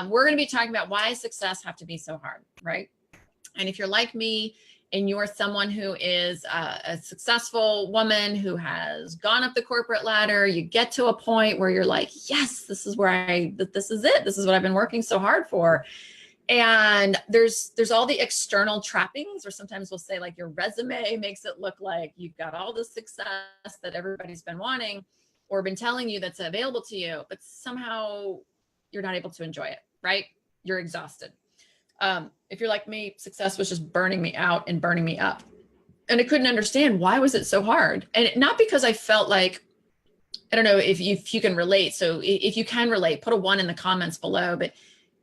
We're going to be talking about why success have to be so hard, right? And if you're like me and you're someone who is a successful woman who has gone up the corporate ladder, you get to a point where you're like, yes, this is this is it. This is what I've been working so hard for. And there's all the external trappings, or sometimes we'll say like your resume makes it look like you've got all the success that everybody's been wanting or been telling you that's available to you, but somehow you're not able to enjoy it, right? You're exhausted. If you're like me, success was just burning me out and burning me up. And I couldn't understand why was it so hard? And not because I felt like, I don't know if you can relate. So if you can relate, put a 1 in the comments below. But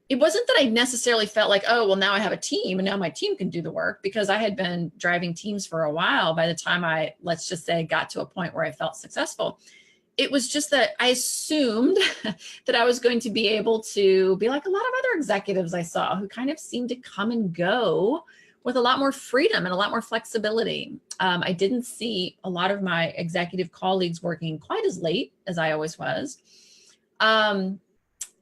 it wasn't that I necessarily felt like, oh, well, now I have a team and now my team can do the work, because I had been driving teams for a while by the time I, let's just say, got to a point where I felt successful. It was just that I assumed that I was going to be able to be like a lot of other executives I saw who kind of seemed to come and go with a lot more freedom and a lot more flexibility. I didn't see a lot of my executive colleagues working quite as late as I always was.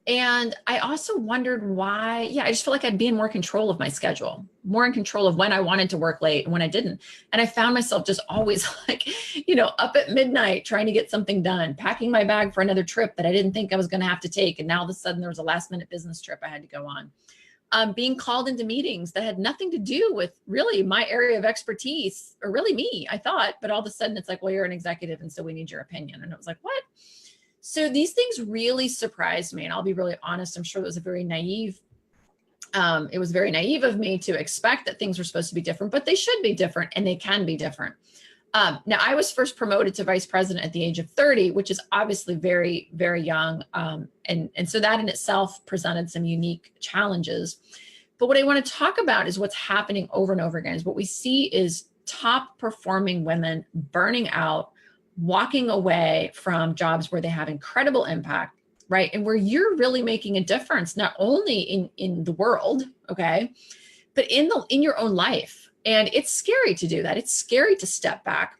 And I also wondered why, I just felt like I'd be in more control of my schedule, more in control of when I wanted to work late and when I didn't. And I found myself just always like, up at midnight trying to get something done, packing my bag for another trip that I didn't think I was going to have to take. And now all of a sudden there was a last minute business trip I had to go on. Being called into meetings that had nothing to do with really my area of expertise, or really me, I thought, but all of a sudden it's like, well, you're an executive and so we need your opinion. And it was like, what? So these things really surprised me. And I'll be really honest, I'm sure it was very naive of me to expect that things were supposed to be different, but they should be different and they can be different. Now, I was first promoted to vice president at the age of 30, which is obviously very, very young. And so that in itself presented some unique challenges. But what I want to talk about is what's happening over and over again. Is what we see is top performing women burning out, walking away from jobs where they have incredible impact, right? And where you're really making a difference, not only in the world, okay, but in your own life. And it's scary to do that. It's scary to step back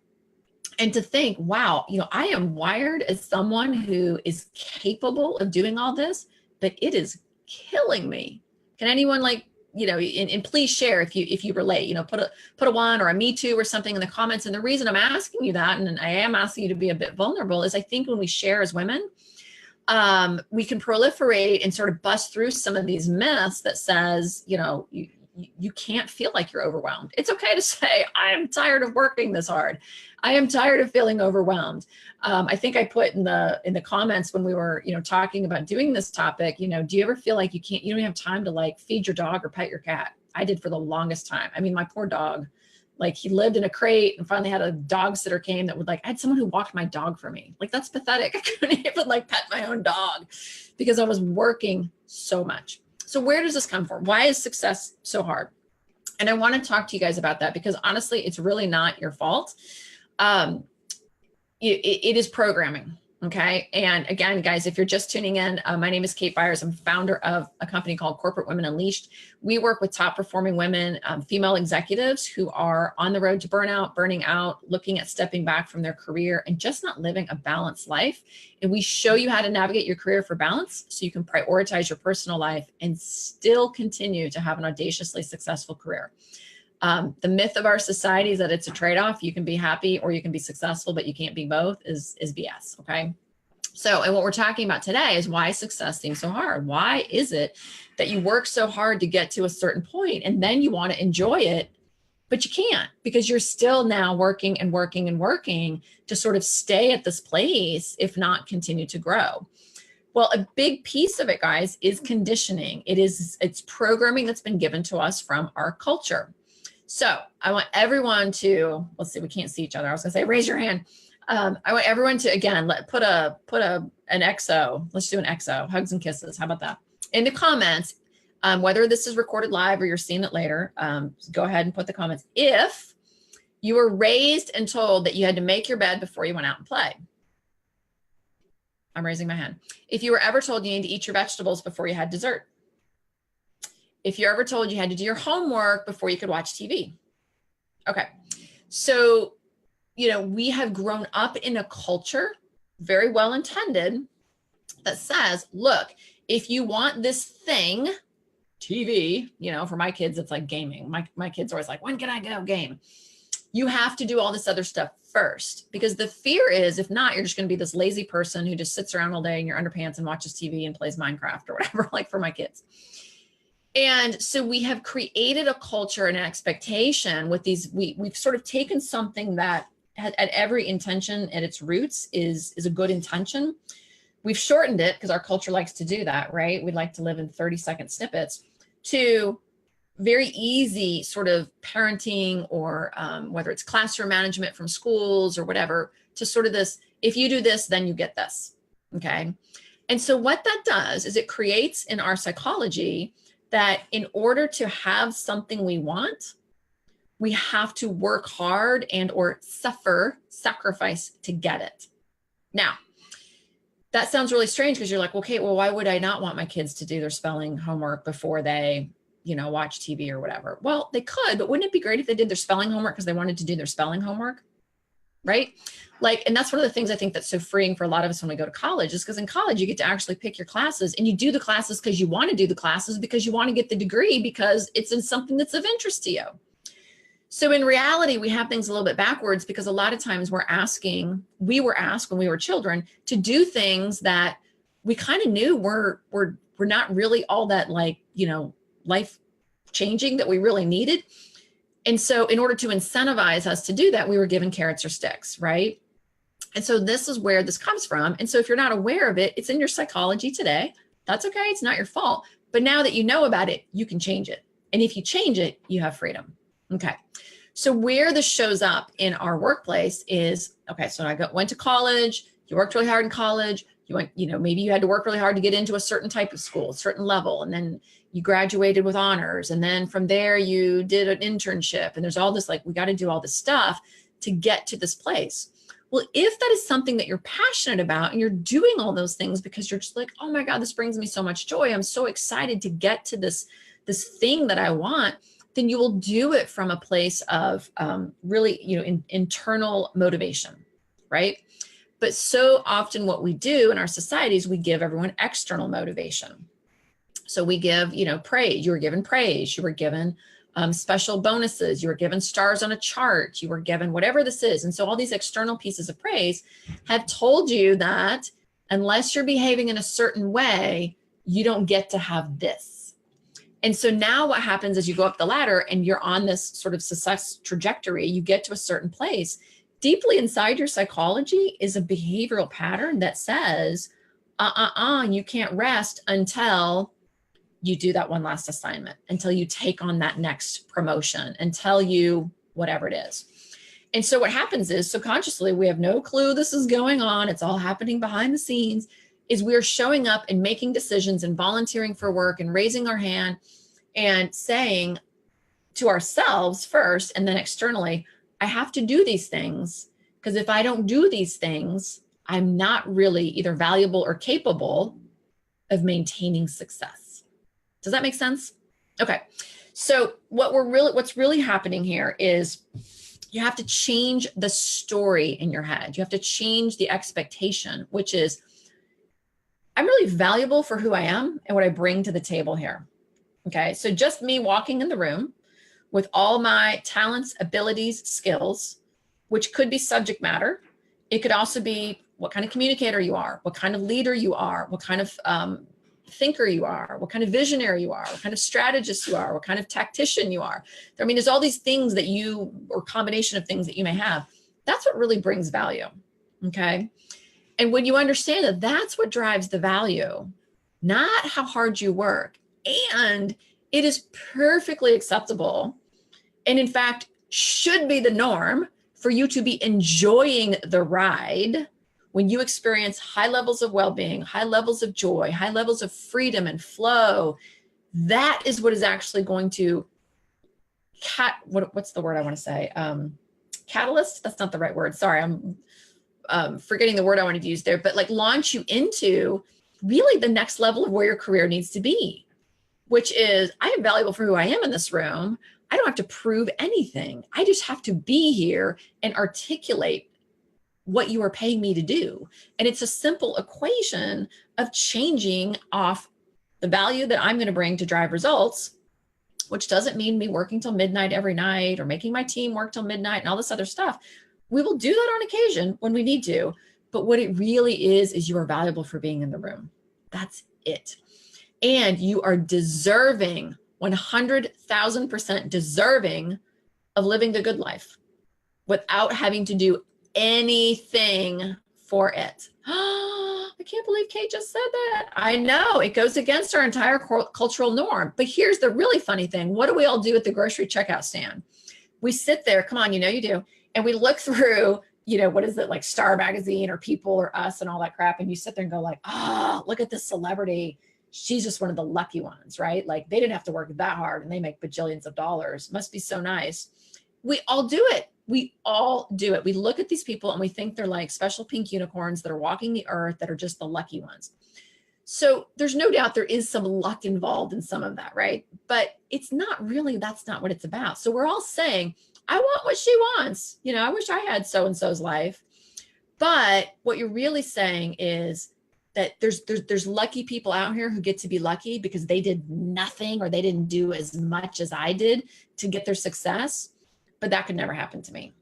and to think, wow, I am wired as someone who is capable of doing all this, but it is killing me. Can anyone and please share if you relate, put a 1 or a me too or something in the comments. And the reason I'm asking you that, and I am asking you to be a bit vulnerable, is I think when we share as women, we can proliferate and sort of bust through some of these myths that says, you can't feel like you're overwhelmed. It's okay to say, I am tired of working this hard. I am tired of feeling overwhelmed. I think I put in the comments when we were, talking about doing this topic, do you ever feel like you don't have time to feed your dog or pet your cat? I did for the longest time. I mean, my poor dog, he lived in a crate and finally had a dog sitter came that would I had someone who walked my dog for me. That's pathetic. I couldn't even pet my own dog because I was working so much. So where does this come from? Why is success so hard? And I want to talk to you guys about that because honestly, it's really not your fault. It is programming. Okay. And again, guys, if you're just tuning in, my name is Kate Byars. I'm founder of a company called Corporate Women Unleashed. We work with top performing women, female executives who are on the road to burnout, burning out, looking at stepping back from their career and just not living a balanced life. And we show you how to navigate your career for balance so you can prioritize your personal life and still continue to have an audaciously successful career. The myth of our society is that it's a trade-off. You can be happy or you can be successful, but you can't be both is BS. Okay. So, and what we're talking about today is why success seems so hard. Why is it that you work so hard to get to a certain point and then you want to enjoy it, but you can't because you're still now working and working and working to sort of stay at this place, if not continue to grow. Well, a big piece of it, guys, is conditioning. It's programming that's been given to us from our culture. So I want everyone to, let's see, we can't see each other. I was gonna say, raise your hand. I want everyone to, again, put an XO. Let's do an XO, hugs and kisses. How about that? In the comments, whether this is recorded live or you're seeing it later, go ahead and put the comments. If you were raised and told that you had to make your bed before you went out and play. I'm raising my hand. If you were ever told you need to eat your vegetables before you had dessert. If you're ever told you had to do your homework before you could watch TV. Okay. So, we have grown up in a culture, very well intended, that says, look, if you want this thing, TV, you know, for my kids, it's like gaming. My kids are always like, when can I go game? You have to do all this other stuff first, because the fear is, if not, you're just going to be this lazy person who just sits around all day in your underpants and watches TV and plays Minecraft or whatever, like for my kids. And so we have created a culture and an expectation with these, we've sort of taken something that at every intention at its roots is a good intention. We've shortened it because our culture likes to do that, right? We like to live in 30-second snippets, to very easy sort of parenting, or whether it's classroom management from schools or whatever, to sort of this, if you do this, then you get this, okay? And so what that does is it creates in our psychology that in order to have something we want, we have to work hard and or sacrifice to get it. Now, that sounds really strange because you're like, okay, well, why would I not want my kids to do their spelling homework before they, you know, watch TV or whatever? Well, they could, but wouldn't it be great if they did their spelling homework because they wanted to do their spelling homework, right? Like, and that's one of the things I think that's so freeing for a lot of us when we go to college, is because in college, you get to actually pick your classes, and you do the classes because you want to do the classes, because you want to get the degree, because it's in something that's of interest to you. So in reality, we have things a little bit backwards, because a lot of times we were asked when we were children to do things that we kind of knew were not really all that, like, you know, life changing, that we really needed. And so in order to incentivize us to do that, we were given carrots or sticks, right? And so this is where this comes from. And so if you're not aware of it, it's in your psychology today. That's okay. It's not your fault. But now that you know about it, you can change it. And if you change it, you have freedom. Okay. So where this shows up in our workplace is, okay, so went to college, you worked really hard in college, you went, you know, maybe you had to work really hard to get into a certain type of school, a certain level, and then you graduated with honors. And then from there you did an internship, and there's all this, like, we got to do all this stuff to get to this place. Well, if that is something that you're passionate about, and you're doing all those things because you're just like, oh my God, this brings me so much joy, I'm so excited to get to this thing that I want, then you will do it from a place of really, you know, internal motivation, right? But so often what we do in our societies, we give everyone external motivation. So we give, you know, praise. You were given praise. You were given special bonuses. You were given stars on a chart. You were given whatever this is. And so all these external pieces of praise have told you that unless you're behaving in a certain way, you don't get to have this. And so now what happens is you go up the ladder and you're on this sort of success trajectory. You get to a certain place. Deeply inside your psychology is a behavioral pattern that says, you can't rest until you do that one last assignment, until you take on that next promotion, until you, whatever it is. And so what happens is, subconsciously, we have no clue this is going on. It's all happening behind the scenes, is we're showing up and making decisions and volunteering for work and raising our hand and saying to ourselves first, and then externally, I have to do these things, because if I don't do these things, I'm not really either valuable or capable of maintaining success. Does that make sense? Okay. So what's really happening here is you have to change the story in your head. You have to change the expectation, which is, I'm really valuable for who I am and what I bring to the table here. Okay. So just me walking in the room with all my talents, abilities, skills, which could be subject matter. It could also be what kind of communicator you are, what kind of leader you are, what kind of thinker you are, what kind of visionary you are, what kind of strategist you are, what kind of tactician you are. I mean, there's all these things that you, or combination of things that you may have. That's what really brings value. Okay. And when you understand that that's what drives the value, not how hard you work, and it is perfectly acceptable, and in fact, should be the norm for you to be enjoying the ride when you experience high levels of well-being, high levels of joy, high levels of freedom and flow. That is what is actually going to what's the word I want to say? Catalyst? That's not the right word. Sorry, I'm forgetting the word I wanted to use there, but like launch you into really the next level of where your career needs to be, which is, I am valuable for who I am in this room. I don't have to prove anything. I just have to be here and articulate what you are paying me to do. And it's a simple equation of changing off the value that I'm going to bring to drive results, which doesn't mean me working till midnight every night or making my team work till midnight and all this other stuff. We will do that on occasion when we need to. But what it really is you are valuable for being in the room. That's it. And you are deserving, 100,000% deserving of living the good life without having to do anything for it. I can't believe Kate just said that. I know it goes against our entire cultural norm. But here's the really funny thing. What do we all do at the grocery checkout stand? We sit there, come on, you know you do. And we look through, what is it, like Star Magazine or People or Us and all that crap. And you sit there and go like, look at this celebrity. She's just one of the lucky ones, right? Like they didn't have to work that hard and they make bajillions of dollars. Must be so nice. We all do it. We all do it. We look at these people and we think they're like special pink unicorns that are walking the earth, that are just the lucky ones. So there's no doubt there is some luck involved in some of that, right? But it's not really, that's not what it's about. So we're all saying, I want what she wants. I wish I had so-and-so's life. But what you're really saying is that there's lucky people out here who get to be lucky because they did nothing or they didn't do as much as I did to get their success. But that could never happen to me.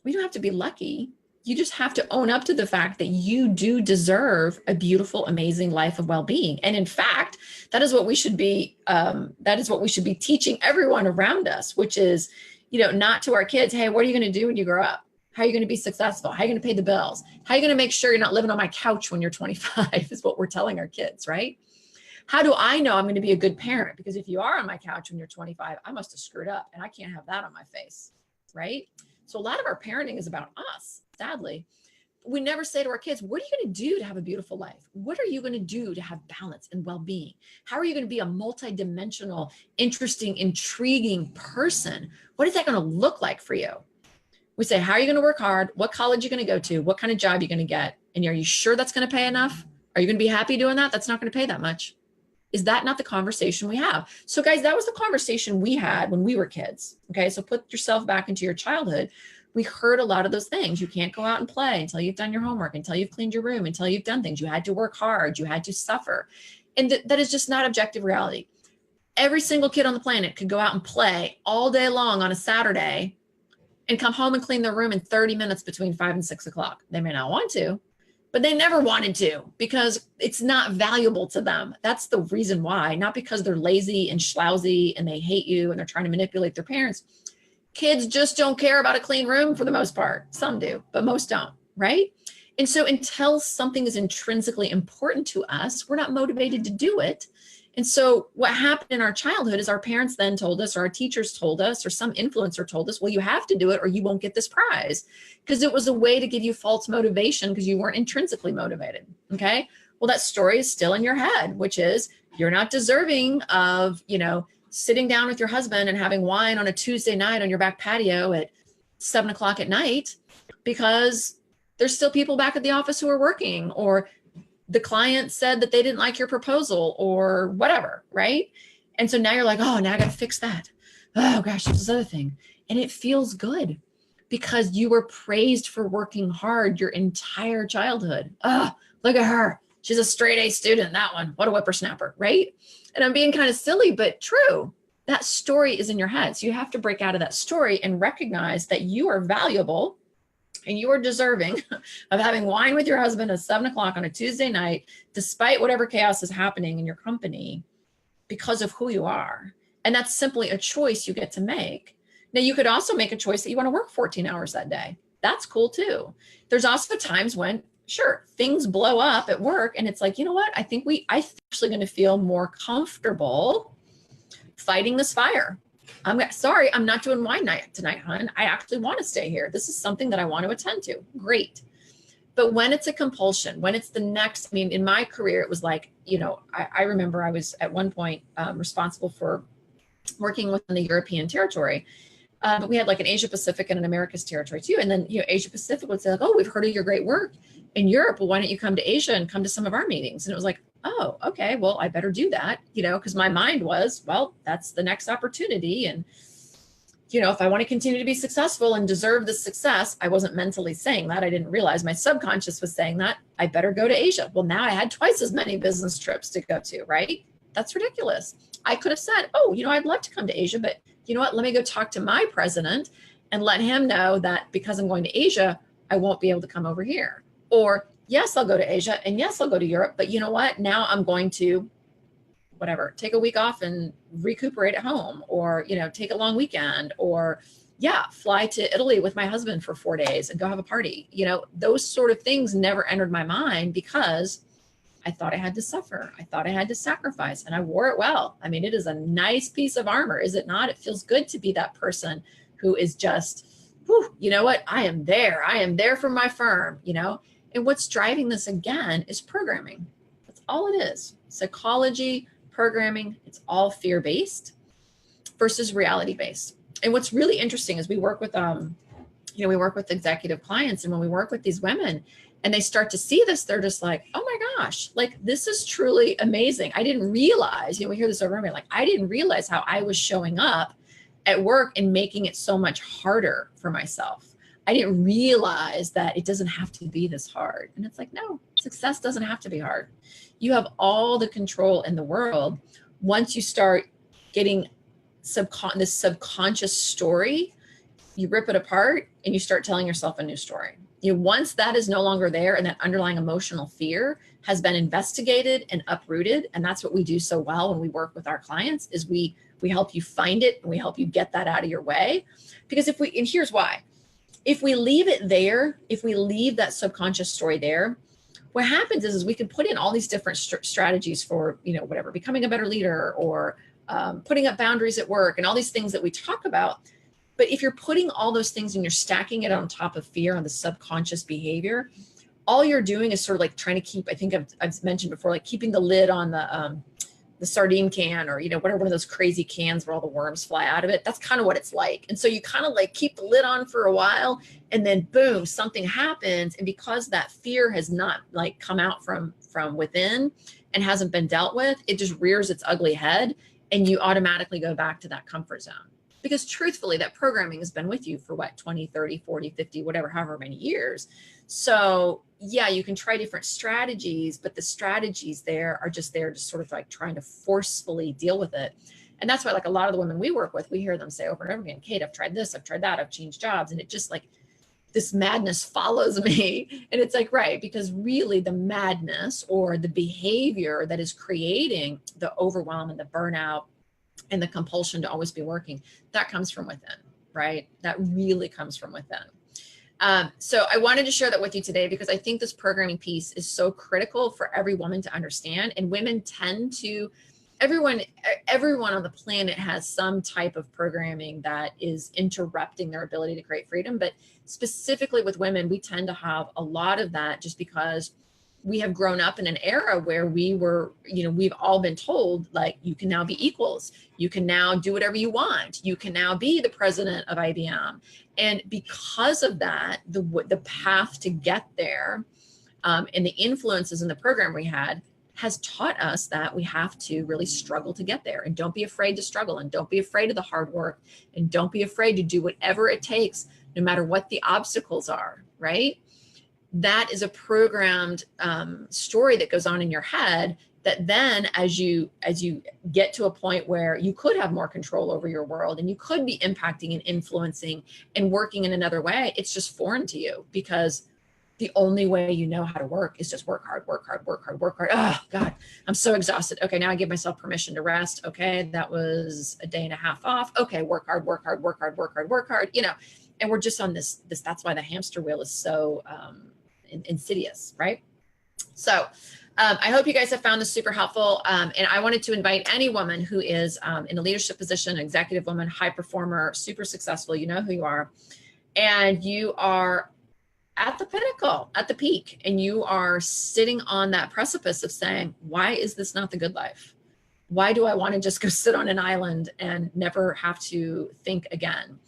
We don't have to be lucky. You just have to own up to the fact that you do deserve a beautiful, amazing life of well-being. And in fact, that is what we should be. That is what we should be teaching everyone around us, which is, not to our kids. Hey, what are you going to do when you grow up? How are you going to be successful? How are you going to pay the bills? How are you going to make sure you're not living on my couch when you're 25 is what we're telling our kids, right? How do I know I'm going to be a good parent? Because if you are on my couch when you're 25, I must have screwed up and I can't have that on my face, right? So a lot of our parenting is about us, sadly. We never say to our kids, what are you going to do to have a beautiful life? What are you going to do to have balance and well-being? How are you going to be a multidimensional, interesting, intriguing person? What is that going to look like for you? We say, how are you going to work hard? What college are you going to go to? What kind of job are you going to get? And are you sure that's going to pay enough? Are you going to be happy doing that? That's not going to pay that much. Is that not the conversation we have? So guys, that was the conversation we had when we were kids. Okay. So put yourself back into your childhood. We heard a lot of those things. You can't go out and play until you've done your homework, until you've cleaned your room, until you've done things. You had to work hard. You had to suffer. And that is just not objective reality. Every single kid on the planet could go out and play all day long on a Saturday and come home and clean their room in 30 minutes between 5 and 6 o'clock. They may not want to, but they never wanted to because it's not valuable to them. That's the reason why, not because they're lazy and schlousy and they hate you and they're trying to manipulate their parents. Kids just don't care about a clean room for the most part. Some do, but most don't, right? And so until something is intrinsically important to us, we're not motivated to do it. And so what happened in our childhood is our parents then told us, or our teachers told us, or some influencer told us, well, you have to do it or you won't get this prize, because it was a way to give you false motivation because you weren't intrinsically motivated. Okay. Well, that story is still in your head, which is you're not deserving of, sitting down with your husband and having wine on a Tuesday night on your back patio at 7 o'clock at night because there's still people back at the office who are working, or the client said that they didn't like your proposal or whatever, right? And so now you're like, oh, now I got to fix that. Oh gosh, there's this other thing. And it feels good because you were praised for working hard your entire childhood. Oh, look at her. She's a straight A student, that one. What a whippersnapper, right? And I'm being kind of silly, but true. That story is in your head. So you have to break out of that story and recognize that you are valuable and you are deserving of having wine with your husband at 7 o'clock on a Tuesday night, despite whatever chaos is happening in your company, because of who you are. And that's simply a choice you get to make. Now, you could also make a choice that you want to work 14 hours that day. That's cool too. There's also times when, sure, things blow up at work and it's like, you know what? I'm actually going to feel more comfortable fighting this fire. Sorry, I'm not doing wine night tonight, hon. I actually want to stay here. This is something that I want to attend to. Great. But when it's a compulsion, when it's the next, in my career, it was like, I remember I was at one point responsible for working within the European territory. But we had like an Asia Pacific and an Americas territory too. And then, Asia Pacific would say like, oh, we've heard of your great work in Europe. Well, why don't you come to Asia and come to some of our meetings? And it was like, oh, okay, well, I better do that, because my mind was, well, that's the next opportunity. And you know, if I want to continue to be successful and deserve this success, I wasn't mentally saying that. I didn't realize my subconscious was saying that I better go to Asia. Well, now I had twice as many business trips to go to, right? That's ridiculous. I could have said, oh, you know, I'd love to come to Asia, but you know what? Let me go talk to my president and let him know that because I'm going to Asia, I won't be able to come over here. Or yes, I'll go to Asia, and yes, I'll go to Europe, but you know what? Now I'm going to whatever, take a week off and recuperate at home, or, you know, take a long weekend, or yeah, fly to Italy with my husband for 4 days and go have a party. You know, those sort of things never entered my mind because I thought I had to suffer. I thought I had to sacrifice, and I wore it well. I mean, it is a nice piece of armor, is it not? It feels good to be that person who is just, whew, you know what? I am there. I am there for my firm, you know? And what's driving this again is programming. That's all it is. Psychology, programming, it's all fear-based versus reality-based. And what's really interesting is we work with, you know, we work with executive clients, and when we work with these women and they start to see this, they're just like, oh my gosh, like this is truly amazing. I didn't realize, you know, we hear this over and over, like, I didn't realize how I was showing up at work and making it so much harder for myself. I didn't realize that it doesn't have to be this hard. And it's like, no, success doesn't have to be hard. You have all the control in the world. Once you start getting this subconscious story, you rip it apart and you start telling yourself a new story. You know, once that is no longer there and that underlying emotional fear has been investigated and uprooted, and that's what we do so well when we work with our clients, is we help you find it and we help you get that out of your way. Because and here's why. If we leave it there, if we leave that subconscious story there, what happens is we can put in all these different strategies for, you know, whatever, becoming a better leader, or putting up boundaries at work, and all these things that we talk about. But if you're putting all those things and you're stacking it on top of fear, on the subconscious behavior, all you're doing is sort of like trying to keep, I think I've mentioned before, like keeping the lid on the sardine can, or, you know, whatever, one of those crazy cans where all the worms fly out of it. That's kind of what it's like. And so you kind of like keep the lid on for a while, and then boom, something happens. And because that fear has not like come out from within and hasn't been dealt with, it just rears its ugly head, and you automatically go back to that comfort zone. Because truthfully, that programming has been with you for what, 20, 30, 40, 50, whatever, however many years. So yeah, you can try different strategies, but the strategies there are just there to sort of like trying to forcefully deal with it. And that's why, like, a lot of the women we work with, we hear them say over and over again, Kate, I've tried this, I've tried that, I've changed jobs. And it just like, this madness follows me. And it's like, right, because really the madness or the behavior that is creating the overwhelm and the burnout and the compulsion to always be working, that comes from within, right? That really comes from within. So I wanted to share that with you today because I think this programming piece is so critical for every woman to understand. And women tend to, everyone on the planet has some type of programming that is interrupting their ability to create freedom. But specifically with women, we tend to have a lot of that just because we have grown up in an era where we were, you know, we've all been told, like, you can now be equals. You can now do whatever you want. You can now be the president of IBM. And because of that, the path to get there and the influences in the program we had has taught us that we have to really struggle to get there. And don't be afraid to struggle, and don't be afraid of the hard work, and don't be afraid to do whatever it takes, no matter what the obstacles are, right? That is a programmed story that goes on in your head that then as you get to a point where you could have more control over your world and you could be impacting and influencing and working in another way, it's just foreign to you because the only way you know how to work is just work hard, work hard, work hard, work hard. Oh God, I'm so exhausted. Okay, now I give myself permission to rest. Okay, that was a day and a half off. Okay, work hard, work hard, work hard, work hard, work hard, you know, and we're just on this, that's why the hamster wheel is so insidious, right? So I hope you guys have found this super helpful. And I wanted to invite any woman who is in a leadership position, executive woman, high performer, super successful, you know who you are, and you are at the pinnacle, at the peak, and you are sitting on that precipice of saying, why is this not the good life? Why do I want to just go sit on an island and never have to think again?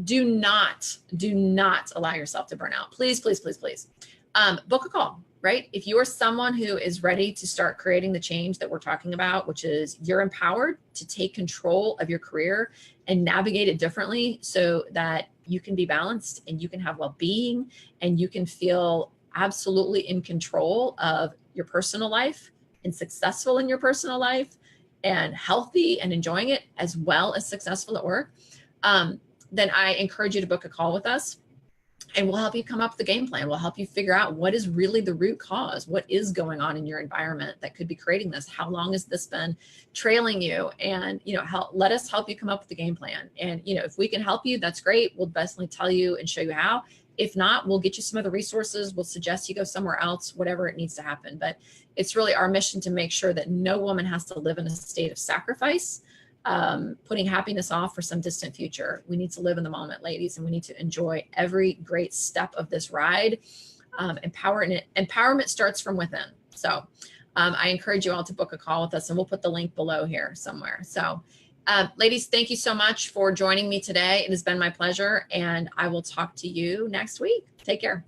Do not allow yourself to burn out. Please, please, please, please. Book a call. right? If you're someone who is ready to start creating the change that we're talking about, which is you're empowered to take control of your career and navigate it differently so that you can be balanced and you can have well-being and you can feel absolutely in control of your personal life and successful in your personal life and healthy and enjoying it as well as successful at work, then I encourage you to book a call with us. And we'll help you come up with the game plan. We'll help you figure out what is really the root cause. What is going on in your environment that could be creating this? How long has this been trailing you? And, let us help you come up with the game plan. And, if we can help you, that's great. We'll definitely tell you and show you how. If not, we'll get you some other resources. We'll suggest you go somewhere else, whatever it needs to happen. But it's really our mission to make sure that no woman has to live in a state of sacrifice, putting happiness off for some distant future. We need to live in the moment, ladies, and we need to enjoy every great step of this ride. Empowerment starts from within. So I encourage you all to book a call with us, and we'll put the link below here somewhere. So ladies, thank you so much for joining me today. It has been my pleasure, and I will talk to you next week. Take care.